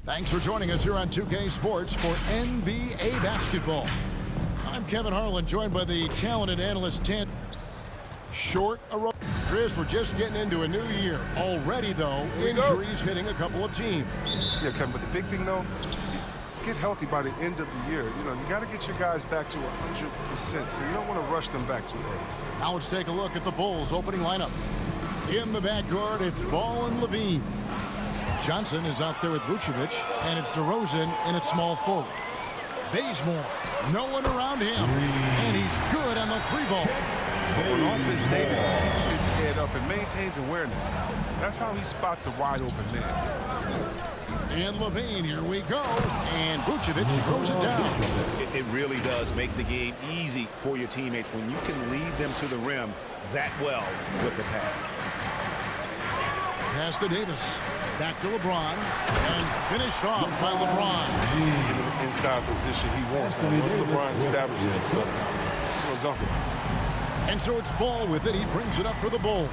Thanks for joining us here on 2K Sports for NBA basketball. I'm Kevin Harlan, joined by the talented analyst Tan. Short a row. Chris, we're just getting into a new year. Already, though, injuries hitting a couple of teams. Yeah, Kevin, but the big thing, though, get healthy by the end of the year. You know, you got to get your guys back to 100%, so you don't want to rush them back too early. Now let's take a look at the Bulls' opening lineup. In the backcourt, it's Ball and Levine. Johnson is out there with Vucevic, and it's DeRozan in at small forward. Bazemore, no one around him, and he's good on the three ball. On offense, Davis keeps his head up and maintains awareness. That's how he spots a wide open man. And Levine, here we go, and Vucevic throws it down. It really does make the game easy for your teammates when you can lead them to the rim that well with the pass. Pass to Davis. Back to LeBron, and finished off by LeBron. In the inside position he wants. Now, once LeBron establishes himself, he'll dunk it. And so it's Ball with it. He brings it up for the Bulls.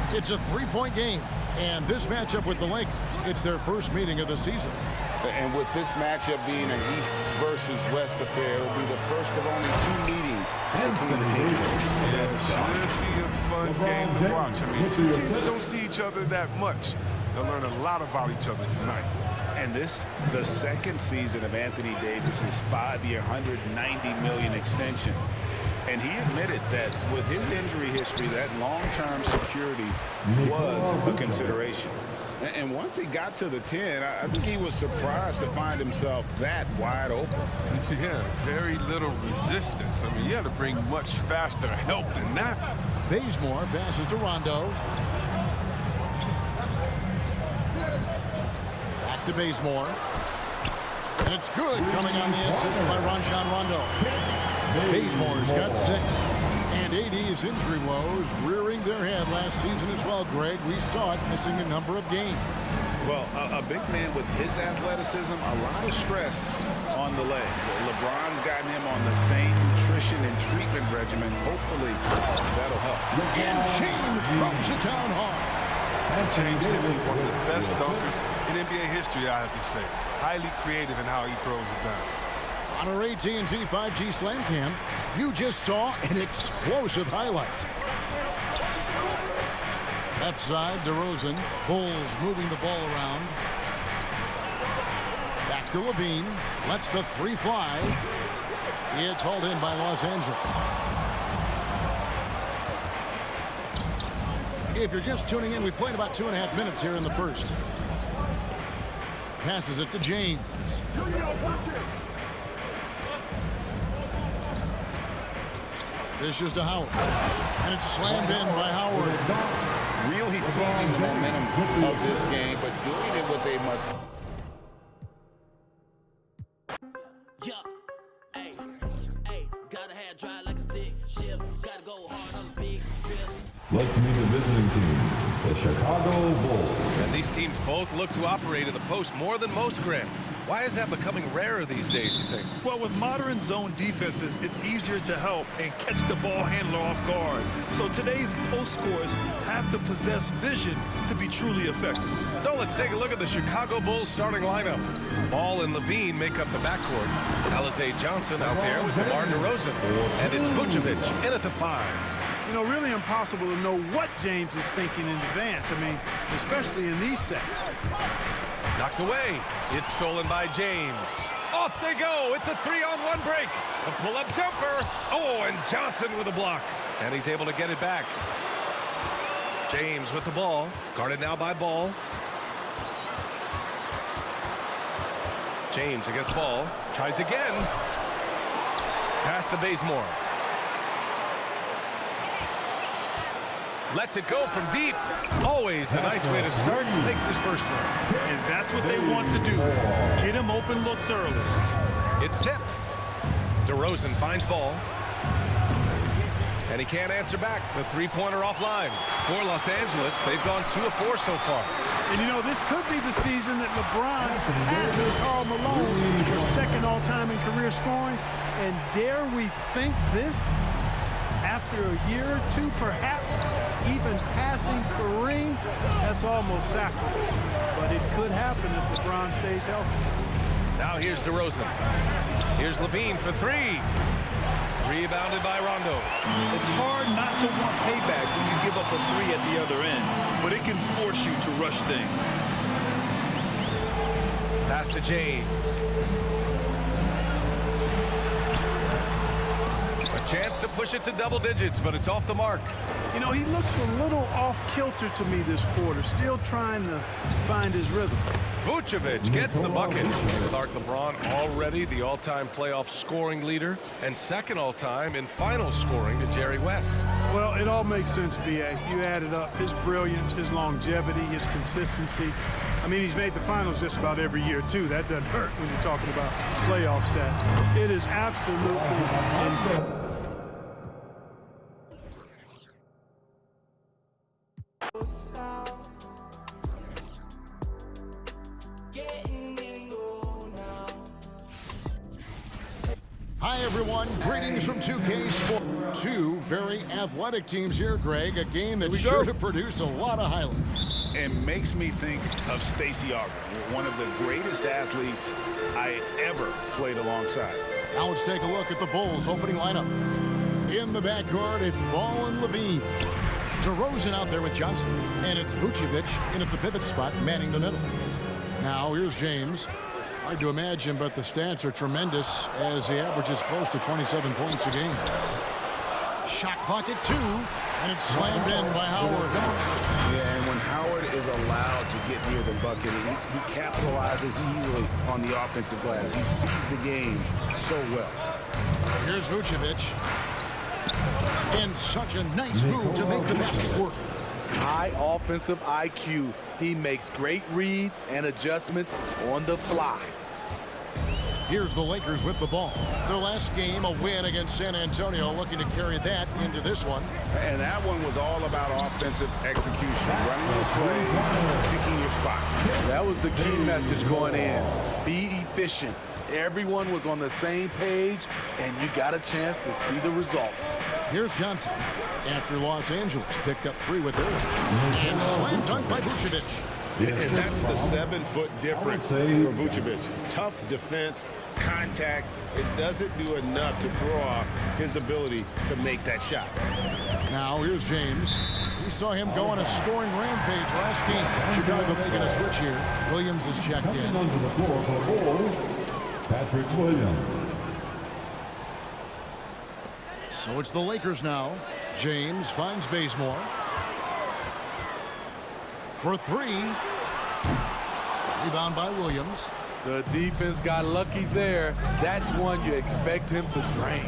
It's a three-point game, and this matchup with the Lakers, it's their first meeting of the season. And with this matchup being an East versus West affair, it will be the first of only two meetings between the teams. Yeah, it should be a fun game to watch. I mean, two teams that don't see each other that much. They'll learn a lot about each other tonight. And this, the second season of Anthony Davis's 5-year, $190 million extension. And he admitted that with his injury history, that long-term security was a consideration. And once he got to the 10, I think he was surprised to find himself that wide open. Yeah, very little resistance. I mean, you had to bring much faster help than that. Bazemore passes to Rondo. Back to Bazemore. And it's good, coming on the assist by Rajon Rondo. Bazemore's got 6. And AD's injury woes rearing their head last season as well, Greg. We saw it missing a number of games. Well, a big man with his athleticism, a lot of stress on the legs. LeBron's gotten him on the same nutrition and treatment regimen. Hopefully, that'll help. And James throws it down hard. James Simmons is one of the best dunkers in NBA history, I have to say. Highly creative in how he throws it down. On our AT&T 5G Slam Cam, you just saw an explosive highlight. Left side, DeRozan. Bulls moving the ball around. Back to Levine. Lets the three fly. It's hauled in by Los Angeles. If you're just tuning in, we played about 2.5 minutes here in the first. Passes it to James. This is to Howard. And it's slammed in by Howard. Really seizing the momentum of this game, but doing it with a much... Let's meet the visiting team, the Chicago Bulls. And these teams both look to operate in the post more than most, Grant. Why is that becoming rarer these days, you think? Well, with modern zone defenses, it's easier to help and catch the ball handler off guard. So today's post scorers have to possess vision to be truly effective. So let's take a look at the Chicago Bulls starting lineup. Ball and Levine make up the backcourt. Alize Johnson out there with DeMar DeRozan. And it's Vucevic in at the 5. You know, really impossible to know what James is thinking in advance. I mean, especially in these sets. Knocked away. It's stolen by James. Off they go. It's a 3-on-1 break. A pull-up jumper. Oh, and Johnson with a block. And he's able to get it back. James with the ball. Guarded now by Ball. James against Ball. Tries again. Pass to Bazemore. Lets it go from deep. Always a nice way to start. Makes his first run. And that's what they want to do. Get him open looks early. It's tipped. DeRozan finds Ball. And he can't answer back. The three-pointer offline. For Los Angeles, they've gone 2 of 4 so far. And, you know, this could be the season that LeBron passes Karl Malone for second all-time in career scoring. And dare we think this? After a year or two, perhaps even passing Kareem, that's almost sacrilege. but it could happen if LeBron stays healthy. Now here's DeRozan. Here's Levine for three. Rebounded by Rondo. It's hard not to want payback when you give up a three at the other end, but it can force you to rush things. Pass to James. A chance to push it to double digits, but it's off the mark. You know, he looks a little off-kilter to me this quarter, still trying to find his rhythm. Vucevic gets the bucket. Clark LeBron already the all-time playoff scoring leader and second all-time in final scoring to Jerry West. Well, it all makes sense, B.A. You added up his brilliance, his longevity, his consistency. I mean, he's made the finals just about every year, too. That doesn't hurt when you're talking about playoff stats. It is absolutely incredible. Hi, everyone. Greetings from 2K Sports. Two very athletic teams here, Greg. A game that's sure to produce a lot of highlights. And makes me think of Stacey Augmon, one of the greatest athletes I ever played alongside. Now let's take a look at the Bulls' opening lineup. In the backcourt, it's Ball and Levine. DeRozan out there with Johnson. And it's Vucevic in at the pivot spot, manning the middle. Now here's James. Hard to imagine, but the stats are tremendous as he averages close to 27 points a game. Shot clock at 2, and it's slammed in by Howard. Yeah, and when Howard is allowed to get near the bucket, he capitalizes easily on the offensive glass. He sees the game so well. Here's Vucevic. And such a nice move to make the basket work. High offensive IQ. He makes great reads and adjustments on the fly. Here's the Lakers with the ball. Their last game, a win against San Antonio, looking to carry that into this one. And that one was all about offensive execution, running your plays, picking your spots. That was the key message going in. Be efficient. Everyone was on the same page, and you got a chance to see the results. Here's Johnson. After Los Angeles picked up 3 with theirs. And slam dunk by Vucevic. And that's the 7-foot difference for Vucevic. Tough defense, contact. It doesn't do enough to throw off his ability to make that shot. Now here's James. We saw him go on a scoring rampage last game. Chicago making a switch here. Williams is checked in. Coming onto the floor for the Bulls, Patrick Williams. So it's the Lakers now. James finds Bazemore. For 3. Rebound by Williams. The defense got lucky there. That's one you expect him to drain.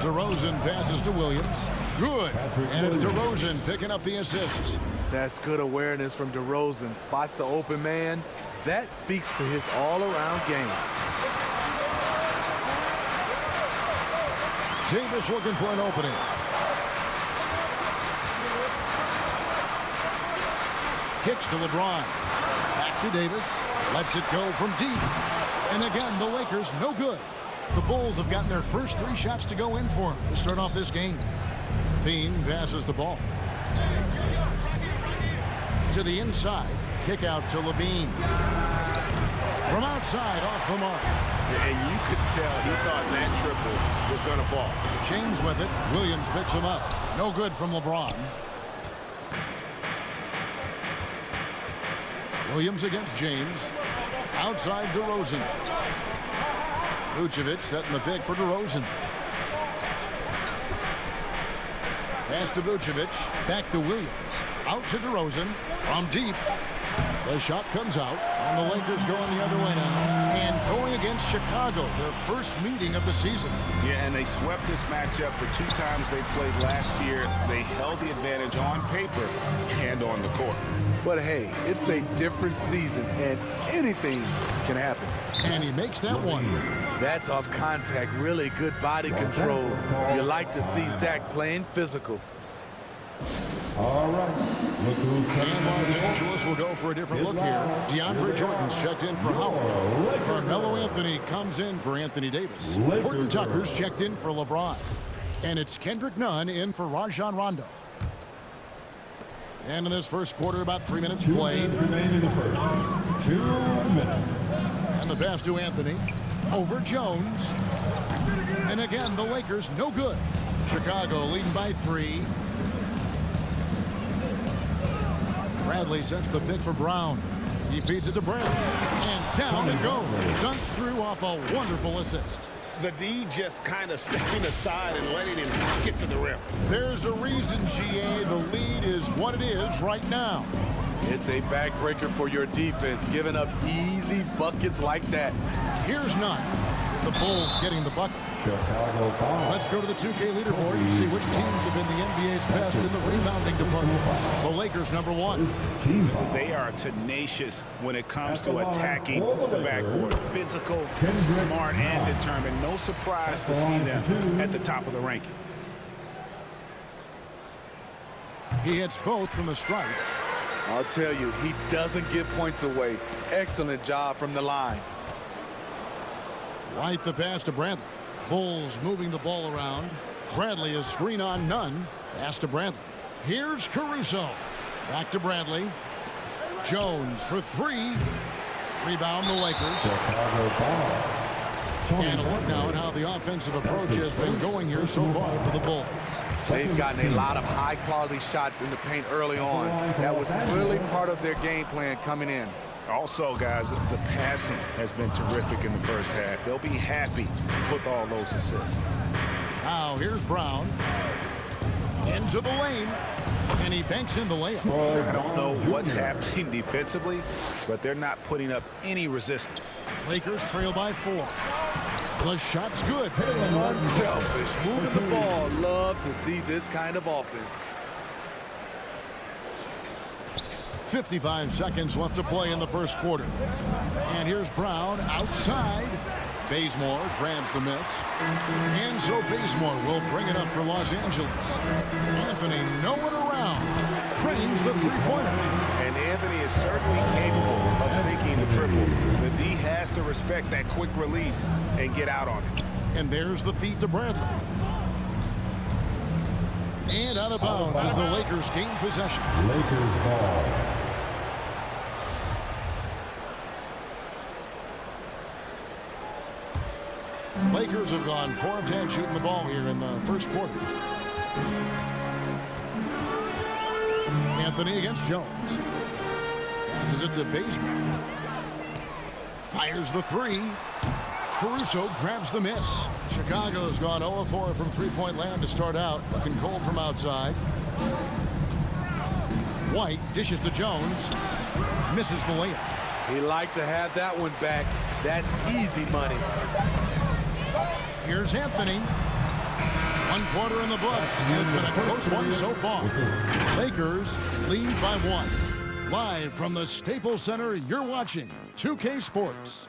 DeRozan passes to Williams. Good. And it's DeRozan picking up the assist. That's good awareness from DeRozan. Spots the open man. That speaks to his all-around game. Davis looking for an opening. Kicks to LeBron. Back to Davis. Lets it go from deep. And again, the Lakers no good. The Bulls have gotten their first 3 shots to go in for them to start off this game. Bean passes the ball. To the inside. Kick out to Levine. From outside, off the mark. And you could tell he thought that triple was going to fall. James with it. Williams picks him up. No good from LeBron. Williams against James. Outside DeRozan. Vucevic setting the pick for DeRozan. Pass to Vucevic. Back to Williams. Out to DeRozan. From deep. The shot comes out, and the Lakers going the other way now. And going against Chicago, their first meeting of the season. Yeah, and they swept this matchup the 2 times they played last year. They held the advantage on paper and on the court. But hey, it's a different season, and anything can happen. And he makes that one. That's off contact, really good body control. You like to see Zach playing physical. All right. Look who's coming. And Los Angeles will go for a different look here. DeAndre Jordan's checked in for Howard. Carmelo Anthony comes in for Anthony Davis. Horton Tucker's checked in for LeBron. And it's Kendrick Nunn in for Rajon Rondo. And in this first quarter, about 3 minutes 2 played. minutes remain in the first. 2 minutes. And the pass to Anthony. Over Jones. And again, the Lakers no good. Chicago leading by 3. Bradley sets the pick for Brown. He feeds it to Bradley. And down it goes. Dunked through off a wonderful assist. The D just kind of stepping aside and letting him get to the rim. There's a reason, GA, the lead is what it is right now. It's a backbreaker for your defense, giving up easy buckets like that. Here's none. The Bulls getting the bucket. Chicago foul. Let's go to the 2K leaderboard and see which teams have been the NBA's best in the rebounding department. The Lakers, number 1. Team foul. They are tenacious when it comes to attacking the backboard. Physical, smart, and determined. No surprise to see them at the top of the rankings. He hits both from the stripe. I'll tell you, he doesn't give points away. Excellent job from the line. White the pass to Bradley. Bulls moving the ball around. Bradley is screen on none. Pass to Bradley. Here's Caruso. Back to Bradley. Jones for 3. Rebound the Lakers. Chicago foul. And a look now at how the offensive approach has been going here so far for the Bulls. They've gotten a lot of high-quality shots in the paint early on. That was clearly part of their game plan coming in. Also, guys, the passing has been terrific in the first half. They'll be happy with all those assists. Now here's Brown. Into the lane. And he banks in the layup. I don't know what's happening defensively, but they're not putting up any resistance. Lakers trail by 4. The shot's good. Unselfish. Moving the ball. Love to see this kind of offense. 55 seconds left to play in the first quarter. And here's Brown outside. Bazemore grabs the miss. And so Bazemore will bring it up for Los Angeles. Anthony nowhere around. Trains the three-pointer. And Anthony is certainly capable of sinking the triple. The D has to respect that quick release and get out on it. And there's the feed to Bradley. And out of bounds as the Lakers gain possession. Lakers ball. Lakers have gone 4 of 10 shooting the ball here in the first quarter. Anthony against Jones. Passes it to Bazemore. Fires the 3. Caruso grabs the miss. Chicago's gone 0 of 4 from three-point land to start out. Looking cold from outside. White dishes to Jones. Misses the layup. He liked to have that one back. That's easy money. Here's Anthony. 1 quarter in the books, and it's been a close one so far. Lakers lead by 1. Live from the Staples Center, you're watching 2K Sports.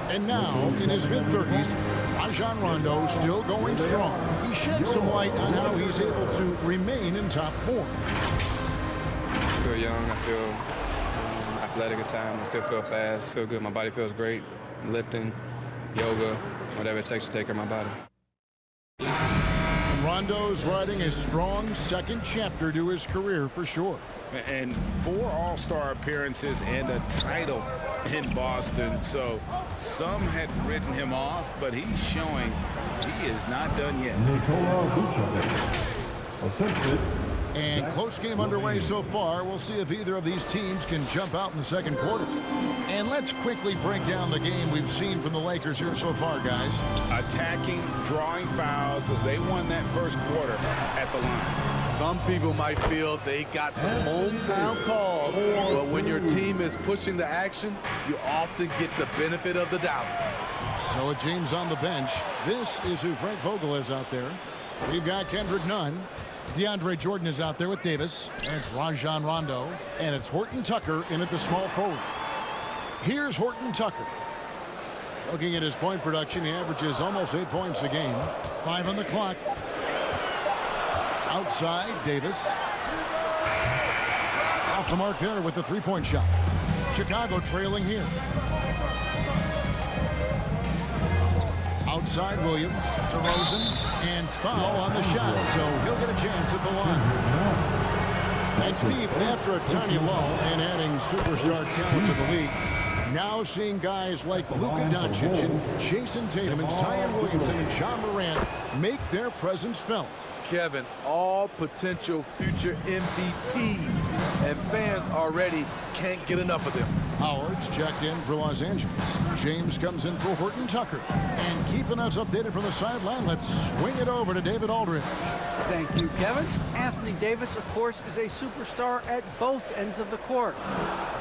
And now, in his mid-30s, Rajon Rondo still going strong. He shed some light on how he's able to remain in top form. I feel young. I feel athletic at times. I still feel fast. Feel good. My body feels great. Lifting, yoga, whatever it takes to take care of my body. And Rondo's writing a strong second chapter to his career for sure. And 4 All-Star appearances and a title in Boston. So some had written him off, but he's showing he is not done yet. Nikola Vucevic. Assisted. And close game underway so far. We'll see if either of these teams can jump out in the second quarter. And let's quickly break down the game we've seen from the Lakers here so far, guys. Attacking, drawing fouls. They won that first quarter at the line. Some people might feel they got some hometown calls, but when your team is pushing the action, you often get the benefit of the doubt. So with James on the bench, this is who Frank Vogel is out there. We've got Kendrick Nunn. DeAndre Jordan is out there with Davis. And it's Rajon Rondo. And it's Horton Tucker in at the small forward. Here's Horton Tucker. Looking at his point production, he averages almost 8 points a game. 5 on the clock. Outside, Davis. Off the mark there with the three-point shot. Chicago trailing here. Outside Williams, DeRozan, and foul on the shot, so he'll get a chance at the line. And Steve, after a tiny lull in adding superstar talent to the league, now seeing guys like Luka Doncic and Jason Tatum and Zion Williamson and John Morant make their presence felt. Kevin, all potential future MVPs, and fans already can't get enough of them. Howard's checked in for Los Angeles. James comes in for Horton Tucker. And keeping us updated from the sideline, let's swing it over to David Aldridge. Thank you, Kevin. Anthony Davis, of course, is a superstar at both ends of the court.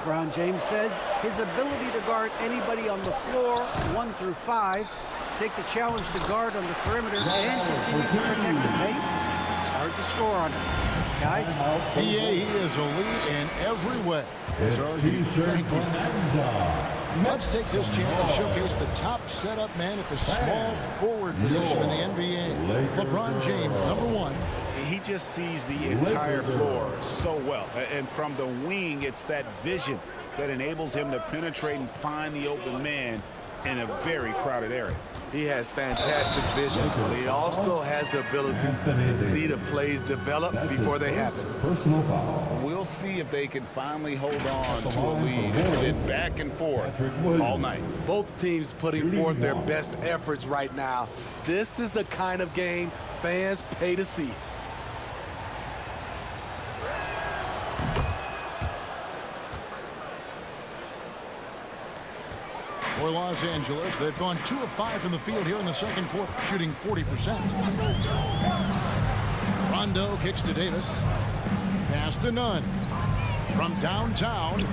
LeBron James says his ability to guard anybody on the floor, 1 through 5, take the challenge to guard on the perimeter and continue to protect the paint, it's hard to score on him. Guys? Yeah, he is elite in every way. Thank you. Let's take this chance to showcase the top setup man at the small forward position in the NBA. LeBron James, number 1. He just sees the entire floor so well. And from the wing, it's that vision that enables him to penetrate and find the open man in a very crowded area. He has fantastic vision, but he also has the ability to see the plays develop before they happen. We'll see if they can finally hold on to a lead. It's been back and forth all night. Both teams putting forth their best efforts right now. This is the kind of game fans pay to see. For Los Angeles, they've gone 2 of 5 from the field here in the second quarter, shooting 40%. Rondo kicks to Davis. Pass to Nunn. From downtown.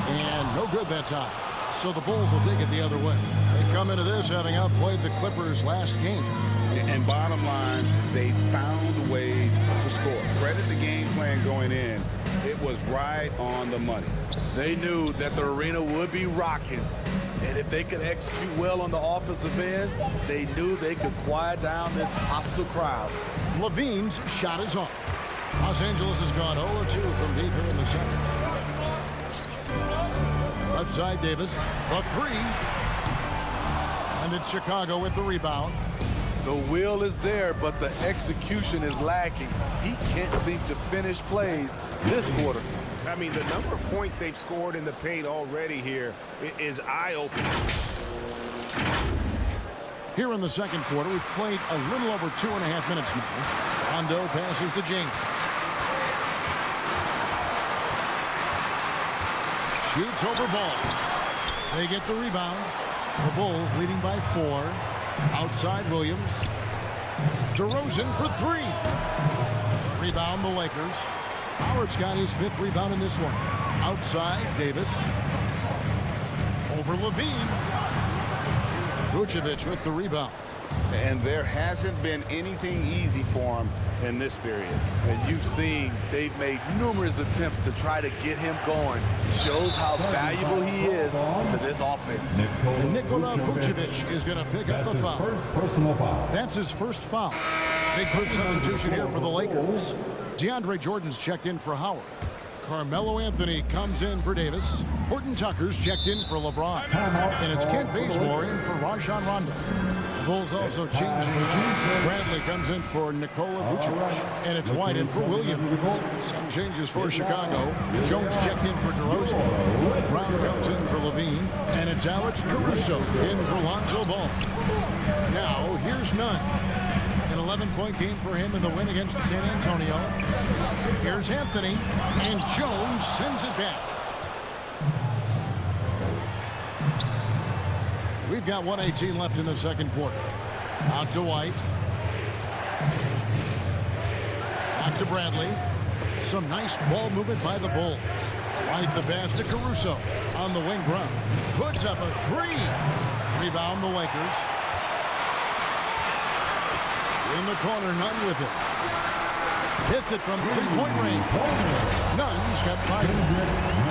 And no good that time. So the Bulls will take it the other way. They come into this having outplayed the Clippers last game. And bottom line, they found ways to score. Credit the game plan going in. It was right on the money. They knew that the arena would be rocking. And if they could execute well on the offensive end, they knew they could quiet down this hostile crowd. Levine's shot is off. Los Angeles has gone 0-2 from deep here in the second. Left side, Davis. The 3. And it's Chicago with the rebound. The will is there, but the execution is lacking. He can't seem to finish plays this quarter. I mean, the number of points they've scored in the paint already here is eye-opening. Here in the second quarter, we've played a little over 2.5 minutes now. Rondo passes to James. Shoots over ball. They get the rebound. The Bulls leading by 4. Outside Williams. DeRozan for 3. Rebound the Lakers. Howard's got his 5th rebound in this one. Outside Davis. Over Levine. Vucevic with the rebound. And there hasn't been anything easy for him in this period. And you've seen they've made numerous attempts to try to get him going. Shows how valuable he is to this offense. And Nikola Vucevic is going to pick up a foul. That's his first foul. Big group substitution here for the Lakers. DeAndre Jordan's checked in for Howard. Carmelo Anthony comes in for Davis. Horton Tucker's checked in for LeBron. And it's Kent Bazemore in for Rajon Rondo. The Bulls also changing. Bradley comes in for Nikola Vucevic. And it's White in for Williams. Some changes for Chicago. Jones checked in for DeRozan. Brown comes in for Levine. And it's Alex Caruso in for Lonzo Ball. Now, here's Nunn. An 11-point game for him in the win against San Antonio. Here's Anthony, and Jones sends it back. We've got 1:18 left in the second quarter. Out to White. Back to Bradley. Some nice ball movement by the Bulls. White the pass to Caruso on the wing. Brown puts up a 3. Rebound the Lakers. In the corner, Nunn with it. Hits it from 3-point range. Nunn's got 5.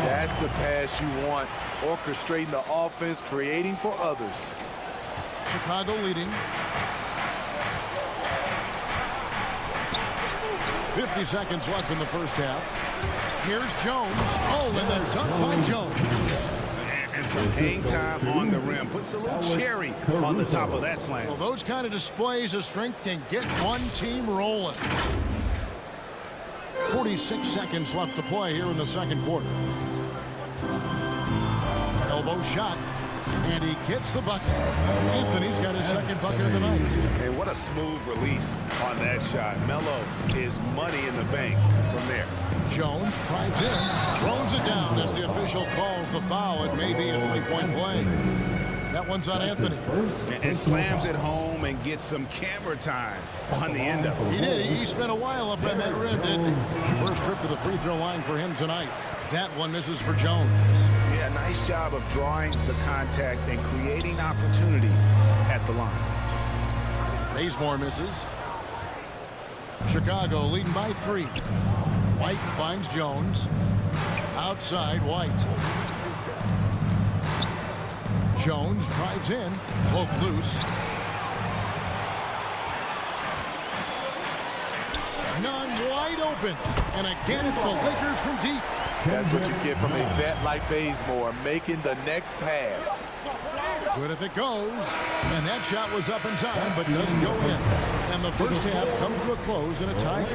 That's the pass you want. Orchestrating the offense, creating for others. Chicago leading. 50 seconds left in the first half. Here's Jones. Oh, and the dunk by Jones. And some hang time on the rim. Puts a little cherry on the top of that slam. Well, those kind of displays of strength can get one team rolling. 46 seconds left to play here in the second quarter. Elbow shot, and he gets the bucket. Anthony's got his second bucket of the night. And what a smooth release on that shot. Melo is money in the bank from there. Jones drives in, throws it down as the official calls the foul. It may be a three-point play. That one's on Anthony. And slams it home and gets some camera time on the end of it. He did. He spent a while up on that rim, didn't he? First trip to the free throw line for him tonight. That one misses for Jones. Yeah, nice job of drawing the contact and creating opportunities at the line. Bazemore misses. Chicago leading by 3. White finds Jones. Outside, White. Jones drives in. Poke loose. None wide open. And again, it's the Lakers from deep. That's what you get from a vet like Bazemore, making the next pass. Good if it goes. And that shot was up in time, but doesn't go in. And the first half comes to a close in a tie.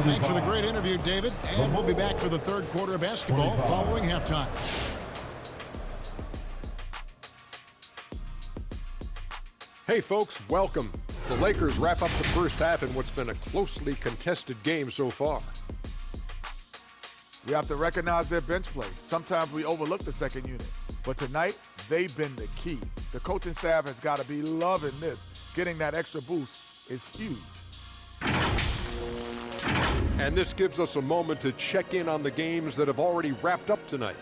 Thanks for the great interview, David. And we'll be back for the third quarter of basketball following halftime. Hey, folks, welcome. The Lakers wrap up the first half in what's been a closely contested game so far. We have to recognize their bench play. Sometimes we overlook the second unit. But tonight, they've been the key. The coaching staff has got to be loving this. Getting that extra boost is huge. And this gives us a moment to check in on the games that have already wrapped up tonight.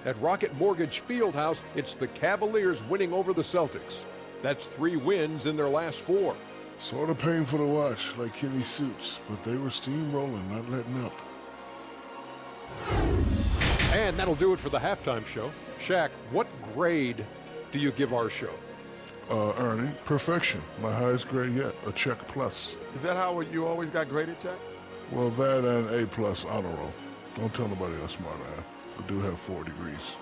At Rocket Mortgage Fieldhouse, it's the Cavaliers winning over the Celtics. That's 3 wins in their last 4. Sort of painful to watch, like Kenny Suits, but they were steamrolling, not letting up. And that'll do it for the halftime show. Shaq, what grade do you give our show? Ernie, perfection. My highest grade yet, a check plus. Is that how you always got graded, Chuck? Well, that and A plus honor roll. Don't tell nobody I'm smart, man. I do have 4 degrees.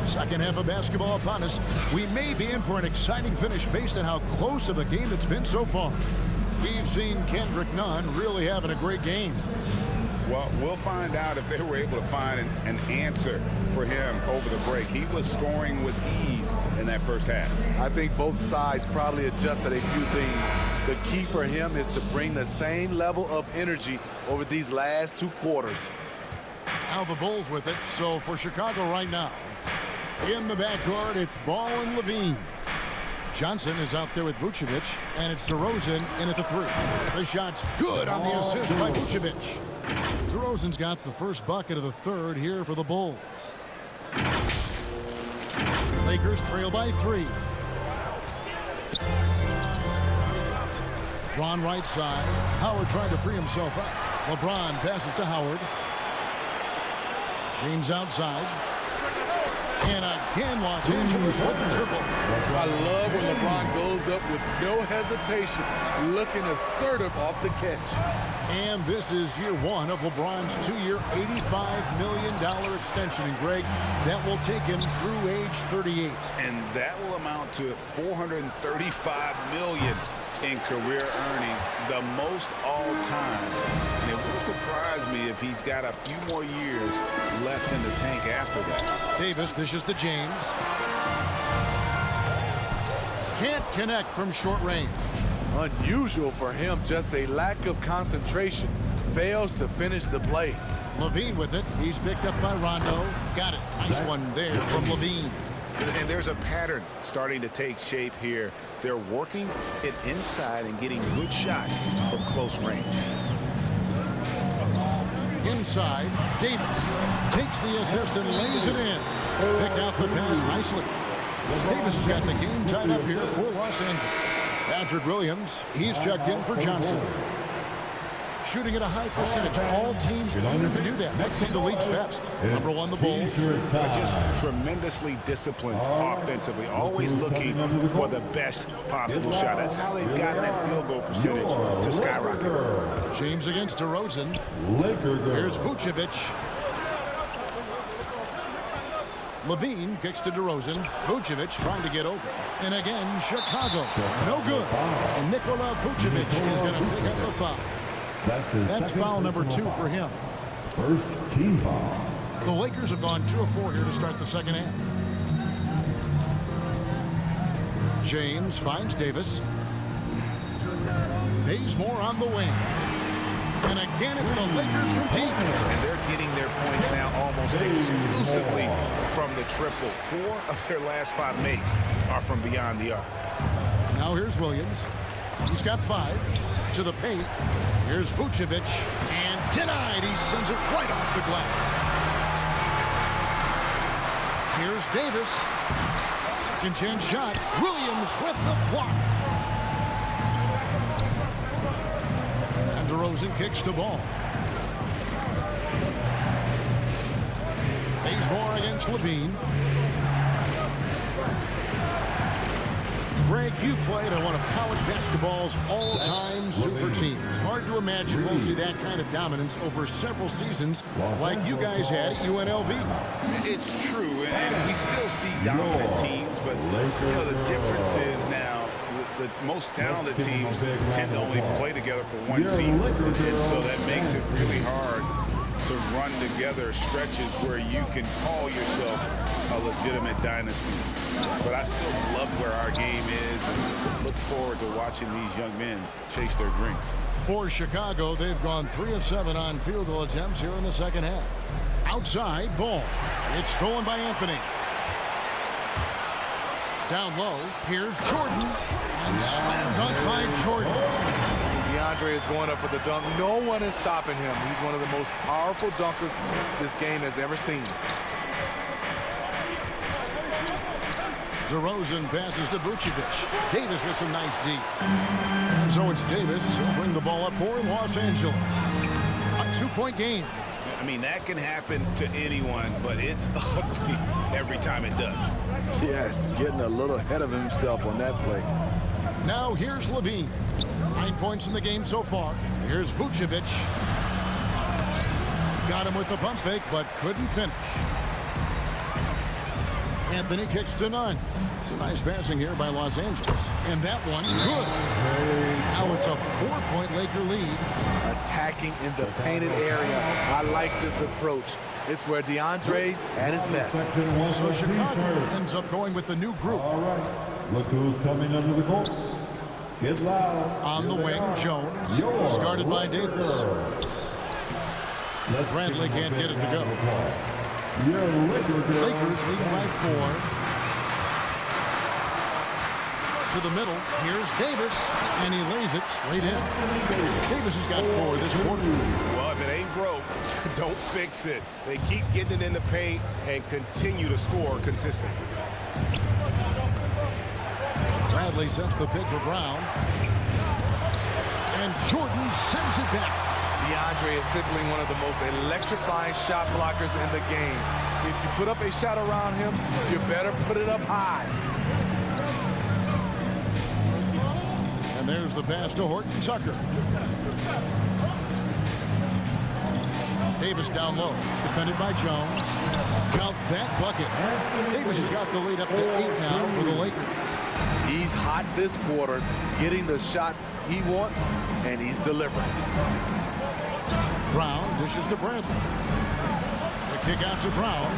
Second half of basketball upon us. We may be in for an exciting finish based on how close of a game it's been so far. We've seen Kendrick Nunn really having a great game. Well, we'll find out if they were able to find an answer for him over the break. He was scoring with ease in that first half. I think both sides probably adjusted a few things. The key for him is to bring the same level of energy over these last 2 quarters. Now the Bulls with it. So for Chicago right now, in the backcourt, it's Ball and Levine. Johnson is out there with Vucevic, and it's DeRozan in at the 3. The shot's good on the assist by Vucevic. DeRozan's got the first bucket of the third here for the Bulls. Lakers trail by 3. Ron right side. Howard trying to free himself up. LeBron passes to Howard. James outside. And again, Los Angeles with the triple. I love when LeBron goes up with no hesitation, looking assertive off the catch. And this is year 1 of LeBron's 2-year, $85 million extension. And Greg, that will take him through age 38. And that will amount to $435 million in career earnings, the most all time. And it wouldn't surprise me if he's got a few more years left in the tank after that. Davis dishes to James. Can't connect from short range. Unusual for him, just a lack of concentration. Fails to finish the play. Levine with it. He's picked up by Rondo. Got it. Nice one there from Levine. And there's a pattern starting to take shape here. They're working it inside and getting good shots from close range. Inside, Davis takes the assist and lays it in. Picked out the pass nicely. Davis has got the game tied up here for Los Angeles. Patrick Williams, he's checked in for Johnson. shooting at a high percentage. All teams aim to do that. Let's see the league's best. Number one, the Bulls. Just tremendously disciplined offensively, always looking for the best possible shot. That's how they've gotten that field goal percentage to skyrocket. James against DeRozan. Here's Vucevic. Levine kicks to DeRozan. Vucevic trying to get open. And again, Chicago. No good. And Nikola Vucevic is going to pick up the foul. That's foul number 2 for him. First team foul. The Lakers have gone 2 of 4 here to start the second half. James finds Davis. Bazemore on the wing. And again, it's the Lakers from deep. And they're getting their points now almost exclusively from the triple. 4 of their last 5 makes are from beyond the arc. Now here's Williams. He's got 5 to the paint. Here's Vucevic. And denied. He sends it right off the glass. Here's Davis. Second chance shot. Williams with the block. DeRozan kicks the ball. Bazemore against Levine. Greg, you played on one of college basketball's all-time super teams. Hard to imagine we'll see that kind of dominance over several seasons like you guys had at UNLV. It's true, and we still see dominant teams, but the difference is now the most talented teams tend to only play together for one season, and so that makes it really hard to run together stretches where you can call yourself a legitimate dynasty. But I still love where our game is and look forward to watching these young men chase their dreams. For Chicago, they've gone 3 of 7 on field goal attempts here in the second half. Outside, ball. It's stolen by Anthony. Down low, here's Jordan. And slam dunk by Jordan. DeAndre is going up for the dunk. No one is stopping him. He's one of the most powerful dunkers this game has ever seen. DeRozan passes to Vucevic. Davis with some nice D. And so it's Davis who'll bring the ball up for Los Angeles. A 2-point game. I mean, that can happen to anyone, but it's ugly every time it does. Yes, getting a little ahead of himself on that play. Now here's Levine. 9 points in the game so far. Here's Vucevic. Got him with the pump fake, but couldn't finish. Anthony kicks to none. It's a nice passing here by Los Angeles. And that one, good. Now it's a 4-point Laker lead. Attacking in the painted area. I like this approach. It's where DeAndre's at his best. So Chicago ends up going with the new group. All right. Look who's coming under the court. Get loud. On the wing, Jones. He's guarded by Davis. Bradley can't get it to go. Lakers leading by 4. To the middle. Here's Davis. And he lays it straight in. Davis has got 4 this quarter. Well, if it ain't broke, don't fix it. They keep getting it in the paint and continue to score consistently. Bradley sets the pick for Brown. And Jordan sends it back. DeAndre is simply one of the most electrifying shot blockers in the game. If you put up a shot around him, you better put it up high. And there's the pass to Horton Tucker. Davis down low, defended by Jones. Count that bucket. Davis has got the lead up to 8 now for the Lakers. He's hot this quarter, getting the shots he wants, and he's delivering. Brown dishes to Bradley. The kick out to Brown.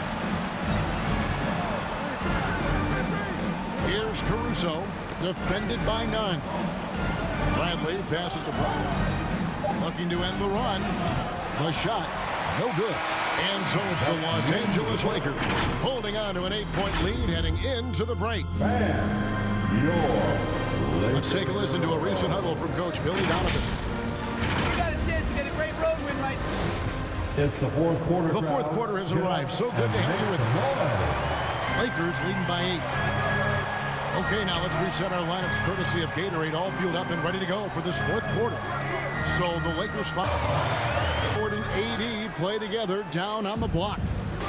Here's Caruso, defended by none. Bradley passes to Brown. Looking to end the run. The shot, no good. And so it's the Los Angeles Lakers holding on to an 8-point lead heading into the break. Let's take a listen to a recent huddle from Coach Billy Donovan. We got a chance to get a great road win right now. It's the fourth quarter. The fourth quarter has arrived. So good to have you with us. Lakers leading by 8. Okay, now let's reset our lineups courtesy of Gatorade, all fueled up and ready to go for this fourth quarter. So the Lakers Ford and AD play together down on the block.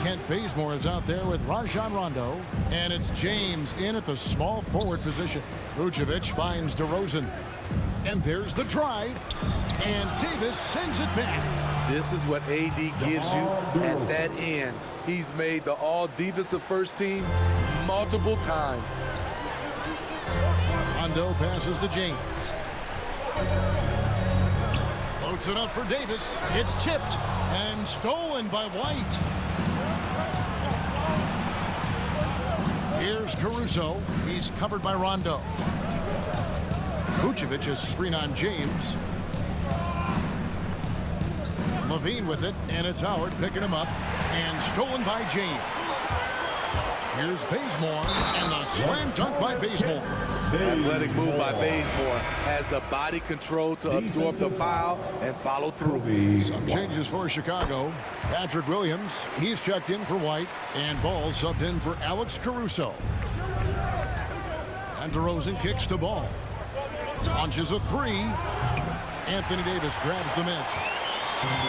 Kent Bazemore is out there with Rajon Rondo, and it's James in at the small forward position. Vucevic finds DeRozan, and there's the drive, and Davis sends it back. This is what AD gives you at that end. He's made the all-defensive first team multiple times. Rondo passes to James. Floats it up for Davis. It's tipped and stolen by White. Here's Caruso. He's covered by Rondo. Vucevic is screen on James. Levine with it, and it's Howard picking him up, and stolen by James. Here's Bazemore, and the slam dunk by Bazemore. Athletic move by Bazemore, has the body control to absorb the foul and follow through. Some changes for Chicago. Patrick Williams, he's checked in for White, and Ball subbed in for Alex Caruso. And DeRozan kicks to Ball. Launches a three. Anthony Davis grabs the miss.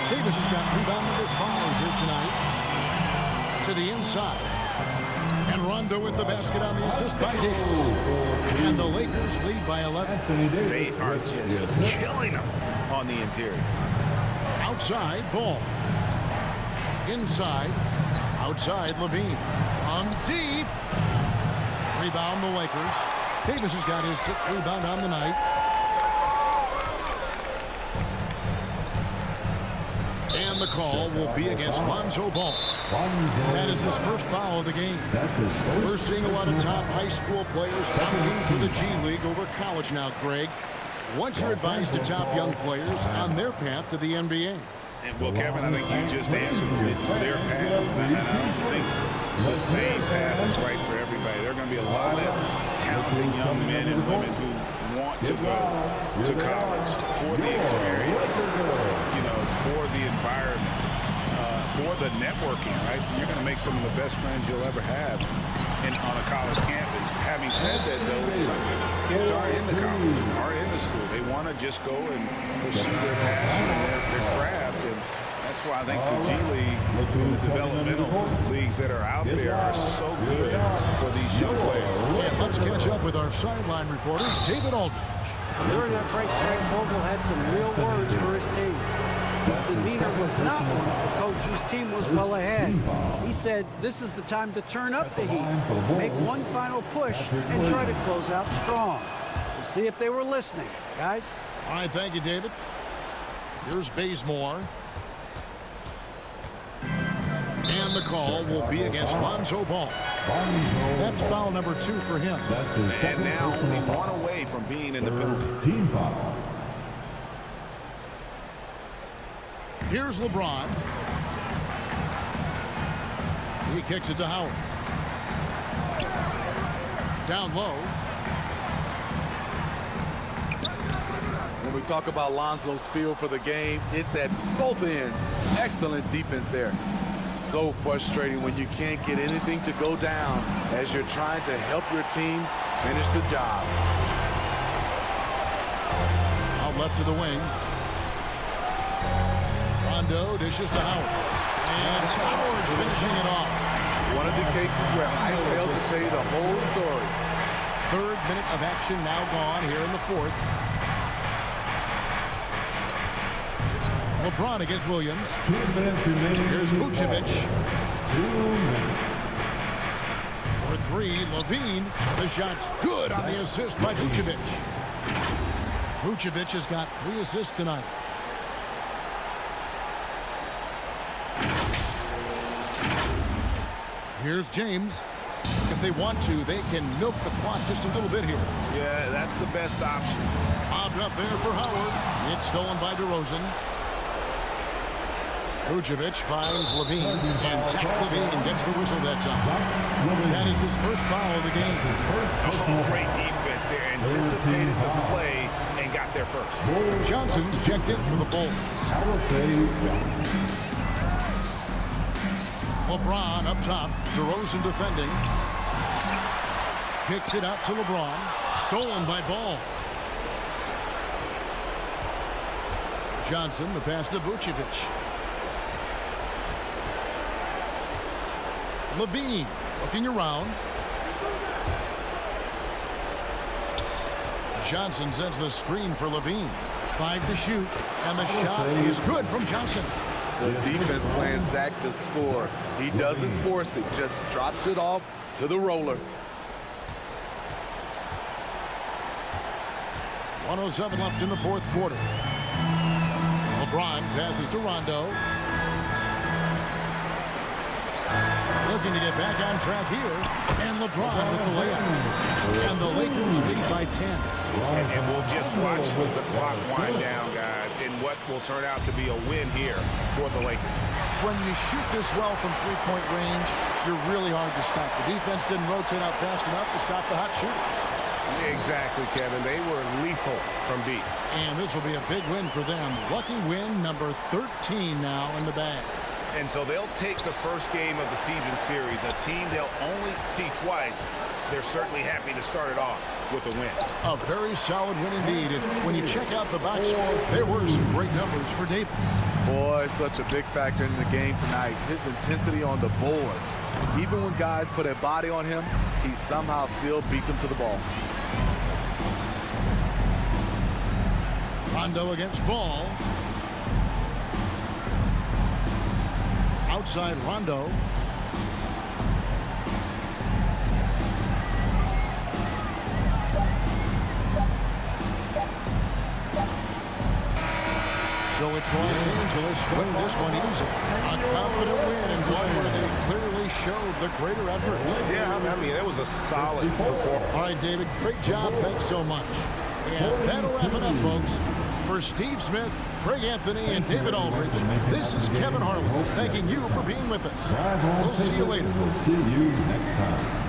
Davis has got rebound number 5 here tonight. To the inside. And Rondo with the basket on the assist by Davis. And the Lakers lead by 11. They are just killing them on the interior. Outside, Ball. Inside. Outside, Levine. On deep. Rebound, the Lakers. Davis has got his 6th rebound on the night. And the call will be against Lonzo Ball. That is his first foul of the game. We're seeing a lot of top high school players competing for the G League over college now, Greg. What's your advice to top young players on their path to the NBA? And well, Kevin, I think you just answered. It's their path. And I don't think the same path is right for everybody. There are going to be a lot of talented young men and women who want to go to college for the experience, you know, for the environment, for the networking, right? You're going to make some of the best friends you'll ever have on a college campus. Having said that, though, some kids are in the college, are in the school. They want to just go and pursue their passion and their craft. And that's why I think the G League and the developmental leagues that are out there are so good for these young players. And let's catch up with our sideline reporter, David Aldridge. During that break, Frank Vogel had some real words for his team. His demeanor was not one for coach whose team was well ahead. He said, this is the time to turn up the heat, make one final push, and try to close out strong. We'll see if they were listening, guys. All right, thank you, David. Here's Bazemore. And the call will be against Lonzo Ball. That's foul number 2 for him. And now only one away from being in the penalty. Team foul. Here's LeBron. He kicks it to Howard. Down low. When we talk about Lonzo's feel for the game, it's at both ends. Excellent defense there. So frustrating when you can't get anything to go down as you're trying to help your team finish the job. Out left to the wing. Rondo dishes to Howard. And it's Howard finishing it off. One of the cases where height failed to tell you the whole story. 3rd minute of action now gone here in the 4th. LeBron against Williams. 2 minutes remaining. Here's Vucevic. 2 minutes. For 3, Levine. The shot's good on the assist by Vucevic. Vucevic has got 3 assists tonight. Here's James. If they want to, they can milk the clock just a little bit here. Yeah, that's the best option. Lobbed up there for Howard. It's stolen by DeRozan. Vucevic finds Levine, and Zach Levine gets the whistle that time. That is his first foul of the game. Oh, great defense there. Anticipated the play and got there first. Johnson's checked in for the Bulls. LeBron up top. DeRozan defending. kicks it out to LeBron. Stolen by Ball. Johnson, the pass to Vucevic. Levine looking around. Johnson sends the screen for Levine. 5 to shoot, and the shot is good from Johnson. The defense playing Zach to score. He doesn't force it, just drops it off to the roller. 1:07 left in the fourth quarter. LeBron passes to Rondo. Looking to get back on track here. And LeBron with the layup. And the Lakers lead by 10. And we'll just watch the clock wind down, guys, in what will turn out to be a win here for the Lakers. When you shoot this well from three-point range, you're really hard to stop. The defense didn't rotate out fast enough to stop the hot shooter. Exactly, Kevin. They were lethal from deep. And this will be a big win for them. Lucky win number 13 now in the bag. And so they'll take the first game of the season series, a team they'll only see twice. They're certainly happy to start it off with a win. A very solid win indeed. And when you check out the box score, there were some great numbers for Davis. Boy, such a big factor in the game tonight. His intensity on the boards. Even when guys put a body on him, he somehow still beats them to the ball. Rondo against Ball. Outside Rondo. So it's Los Angeles winning this one easily. A confident win and one where they clearly showed the greater effort. Yeah, I mean, that was a solid performance. All right, David, great job. Thanks so much. And that'll wrap it up, folks. For Steve Smith, Craig Anthony, and David Aldridge, this is Kevin Harlan thanking you for being with us. We'll see you later. We'll see you next time.